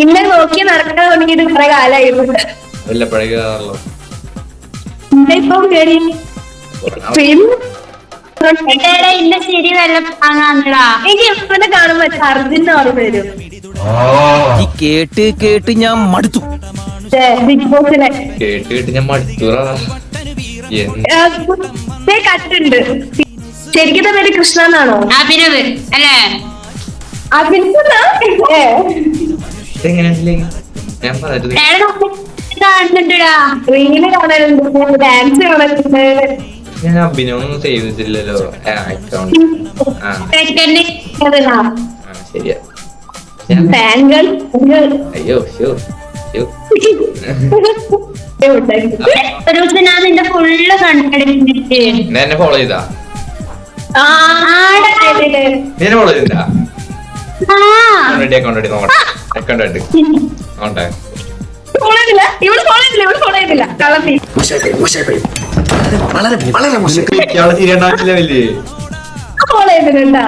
ഇന്നെ നോക്കി നടക്കാൻ തുടങ്ങിയിട്ട് കുറെ കാലായിരുന്നു. ഇപ്പം പേടി ഇന്ന ശരി വല്ല കാണാ എനിക്ക് എപ്പോഴും കാണുമ്പോ അർജുന ഓർമ്മ വരും. ഈ കേട്ട് കേട്ട് ഞാൻ മടുത്തു. ബിഗ് ബോസിലെ കട്ടുണ്ട്. ശരിക്കും പേര് കൃഷ്ണ എന്നാണോ? അഭിനവ് അല്ലേ? കാണുന്നുണ്ടടാ, റീല് കാണലുണ്ട്, ഡാൻസ് കാണലുണ്ട്. ഞാൻ അഭിനയൊന്നും ചെയ്തിട്ടില്ലല്ലോ അക്കൗണ്ട്. ശരിയാ. അയ്യോ ഒരു ദിവസം ഞാൻ നിന്റെ ഫുള്ള് കണ്ടെടുത്തിട്ട് എന്നെ ഫോളോ ചെയ്താ? നീ ഫോളോ ചെയ്താ? അക്കൗണ്ട് നോക്കട്ടെ. അക്കൗണ്ട് നോട്ടെ. ഫോളോ ചെയ്തിട്ടുണ്ടാ?